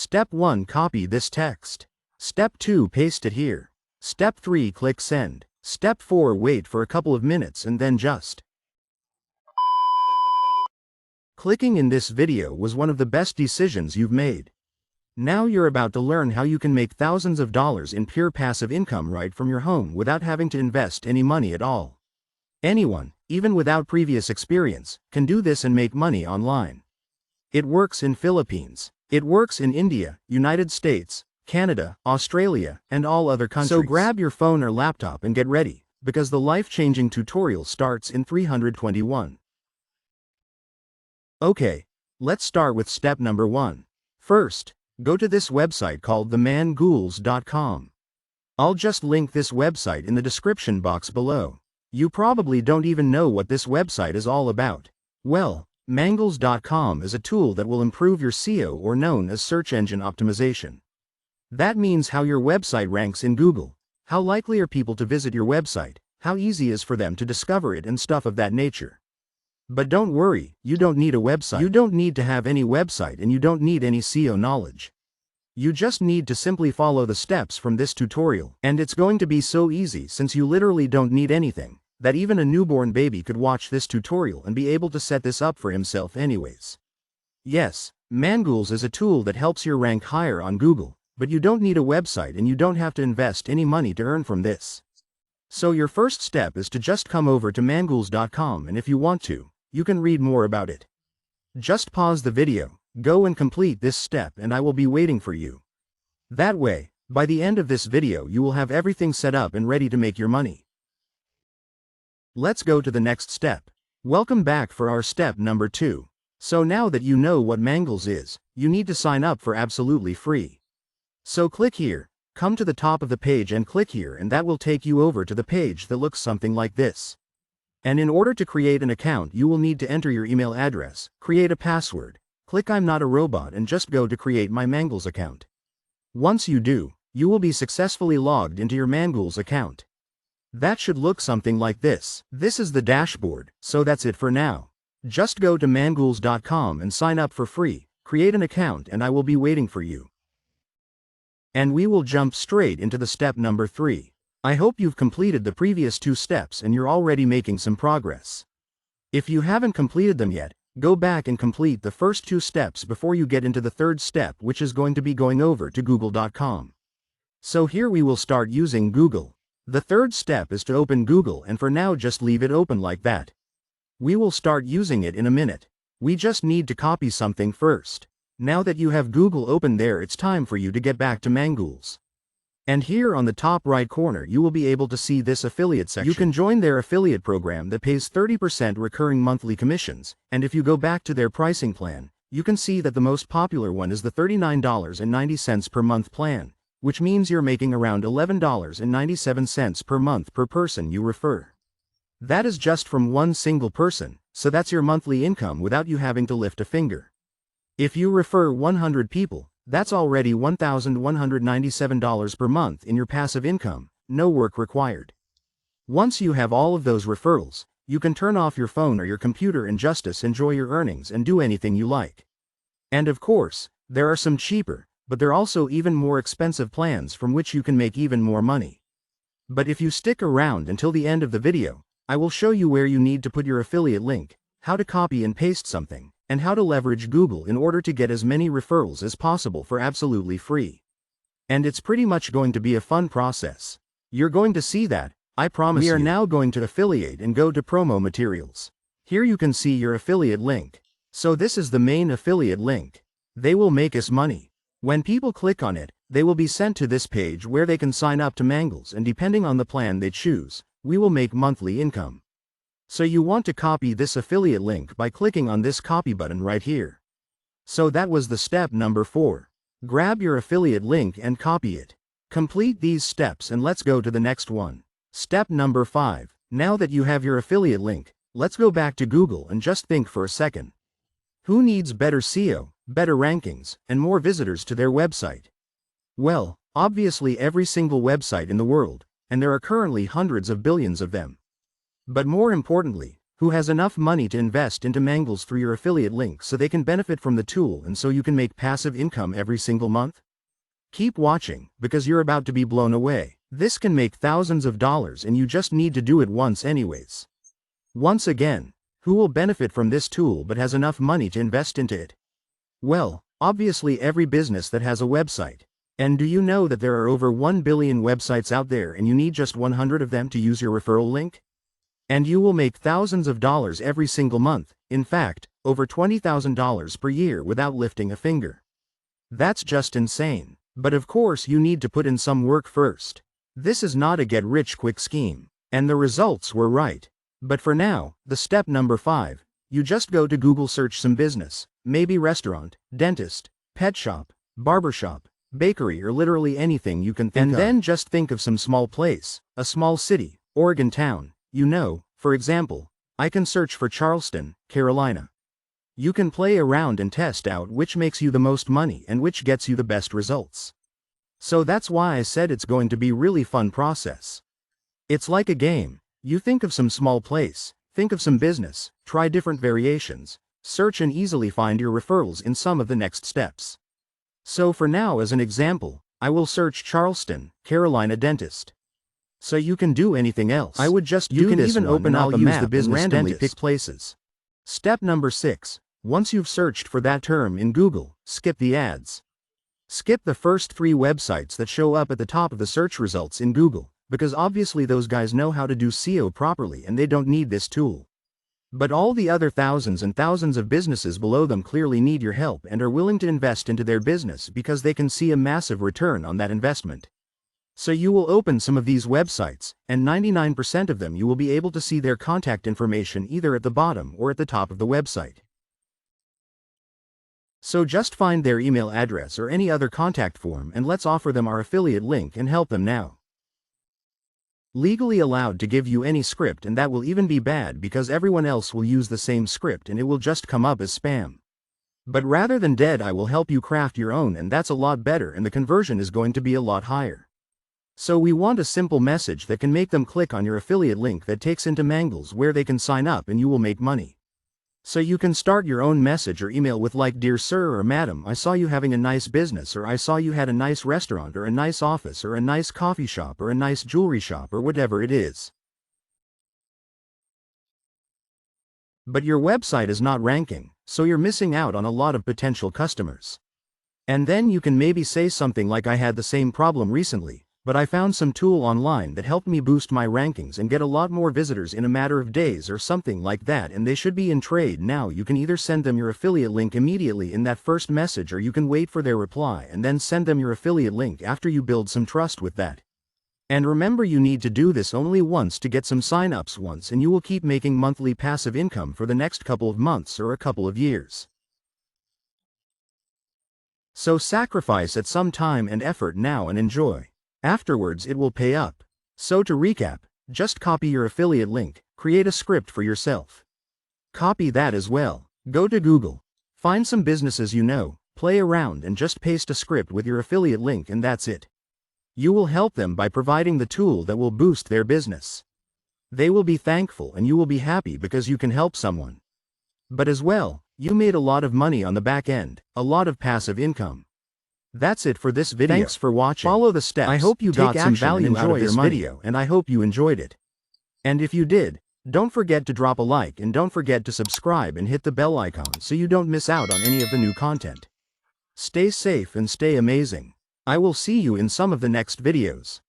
Step 1. Copy this text. Step 2. Paste it here. Step 3. Click send. Step 4. Wait for a couple of minutes and then just. Clicking in this video was one of the best decisions you've made. Now you're about to learn how you can make thousands of dollars in pure passive income right from your home without having to invest any money at all. Anyone, even without previous experience, can do this and make money online. It works in Philippines. It works in India, United States, Canada, Australia, and all other countries. So grab your phone or laptop and get ready, because the life-changing tutorial starts in 321. Okay, let's start with step number 1. First, go to this website called themangools.com. I'll just link this website in the description box below. You probably don't even know what this website is all about. Well, mangools.com is a tool that will improve your SEO, or known as search engine optimization. That means how your website ranks in Google, how likely are people to visit your website, how easy it is for them to discover it, and stuff of that nature. But don't worry, you don't need a website. You don't need to have any website, and you don't need any SEO knowledge. You just need to simply follow the steps from this tutorial, and it's going to be so easy since you literally don't need anything, that even a newborn baby could watch this tutorial and be able to set this up for himself anyways. Yes, Mangools is a tool that helps you rank higher on Google, but you don't need a website and you don't have to invest any money to earn from this. So your first step is to just come over to mangools.com, and if you want to, you can read more about it. Just pause the video, go and complete this step, and I will be waiting for you. That way, by the end of this video you will have everything set up and ready to make your money. Let's go to the next step. Welcome back for our step number 2. So now that you know what Mangools is, you need to sign up for absolutely free. So click here, come to the top of the page and click here, and that will take you over to the page that looks something like this. And in order to create an account you will need to enter your email address, create a password, click I'm not a robot, and just go to create my Mangools account. Once you do, you will be successfully logged into your Mangools account. That should look something like this. This is the dashboard, so that's it for now. Just go to mangools.com and sign up for free, create an account, and I will be waiting for you. And we will jump straight into the step number 3. I hope you've completed the previous 2 steps and you're already making some progress. If you haven't completed them yet, go back and complete the first 2 steps before you get into the third step, which is going to be going over to google.com. So here we will start using Google. The third step is to open Google, and for now just leave it open like that. We will start using it in a minute. We just need to copy something first. Now that you have Google open there, it's time for you to get back to Mangools. And here on the top right corner you will be able to see this affiliate section. You can join their affiliate program that pays 30% recurring monthly commissions, and if you go back to their pricing plan, you can see that the most popular one is the $39.90 per month plan, which means you're making around $11.97 per month per person you refer. That is just from one single person, so that's your monthly income without you having to lift a finger. If you refer 100 people, that's already $1,197 per month in your passive income, no work required. Once you have all of those referrals, you can turn off your phone or your computer and just enjoy your earnings and do anything you like. And of course, there are some cheaper, but there are also even more expensive plans from which you can make even more money. But if you stick around until the end of the video, I will show you where you need to put your affiliate link, how to copy and paste something, and how to leverage Google in order to get as many referrals as possible for absolutely free. And it's pretty much going to be a fun process. You're going to see that, I promise you. We are now going to affiliate and go to promo materials. Here you can see your affiliate link. So this is the main affiliate link. They will make us money. When people click on it, they will be sent to this page where they can sign up to Mangools, and depending on the plan they choose, we will make monthly income. So you want to copy this affiliate link by clicking on this copy button right here. So that was the step number 4. Grab your affiliate link and copy it. Complete these steps and let's go to the next one. Step number 5. Now that you have your affiliate link, let's go back to Google and just think for a second. Who needs better SEO, better rankings, and more visitors to their website? Well, obviously every single website in the world, and there are currently hundreds of billions of them. But more importantly, who has enough money to invest into Mangles through your affiliate link so they can benefit from the tool and so you can make passive income every single month? Keep watching, because you're about to be blown away. This can make thousands of dollars and you just need to do it once anyways. Once again, who will benefit from this tool but has enough money to invest into it? Well, obviously every business that has a website. And do you know that there are over 1 billion websites out there and you need just 100 of them to use your referral link? And you will make thousands of dollars every single month, in fact, over $20,000 per year without lifting a finger. That's just insane. But of course you need to put in some work first. This is not a get-rich-quick scheme. And the results were right. But for now, the step number 5, you just go to Google, search some business, maybe restaurant, dentist, pet shop, barbershop, bakery, or literally anything you can think of. And then just think of some small place, a small city, Oregon town. For example, I can search for Charleston, Carolina. You can play around and test out which makes you the most money and which gets you the best results. So that's why I said it's going to be really fun process. It's like a game. You think of some small place, think of some business, try different variations, search and easily find your referrals in some of the next steps. So for now, as an example, I will search Charleston, Carolina dentist. So you can do anything else. I would just do this. You can even open up a map and randomly pick places. Step number 6. Once you've searched for that term in Google, skip the ads. Skip the first 3 websites that show up at the top of the search results in Google, because obviously those guys know how to do SEO properly and they don't need this tool. But all the other thousands and thousands of businesses below them clearly need your help and are willing to invest into their business because they can see a massive return on that investment. So you will open some of these websites, and 99% of them you will be able to see their contact information either at the bottom or at the top of the website. So just find their email address or any other contact form and let's offer them our affiliate link and help them now. Legally allowed to give you any script, and that will even be bad because everyone else will use the same script and it will just come up as spam. But rather than dead, I will help you craft your own, and that's a lot better and the conversion is going to be a lot higher. So we want a simple message that can make them click on your affiliate link that takes into Mangles where they can sign up and you will make money. So you can start your own message or email with like, "Dear sir or madam, I saw you having a nice business," or "I saw you had a nice restaurant or a nice office or a nice coffee shop or a nice jewelry shop," or whatever it is. But your website is not ranking, so you're missing out on a lot of potential customers. And then you can maybe say something like, "I had the same problem recently, but I found some tool online that helped me boost my rankings and get a lot more visitors in a matter of days," or something like that, and they should be in trade now. You can either send them your affiliate link immediately in that first message, or you can wait for their reply and then send them your affiliate link after you build some trust with that. And remember, you need to do this only once to get some sign-ups once, and you will keep making monthly passive income for the next couple of months or a couple of years. So sacrifice at some time and effort now and enjoy. Afterwards it will pay up. So to recap, just copy your affiliate link, create a script for yourself. Copy that as well. Go to Google, find some businesses you know, play around and just paste a script with your affiliate link, and that's it. You will help them by providing the tool that will boost their business. They will be thankful and you will be happy because you can help someone. But as well, you made a lot of money on the back end, a lot of passive income. That's it for this video. Thanks for watching. Follow the steps. I hope you got some value out of this video, and I hope you enjoyed it. And if you did, don't forget to drop a like and don't forget to subscribe and hit the bell icon so you don't miss out on any of the new content. Stay safe and stay amazing. I will see you in some of the next videos.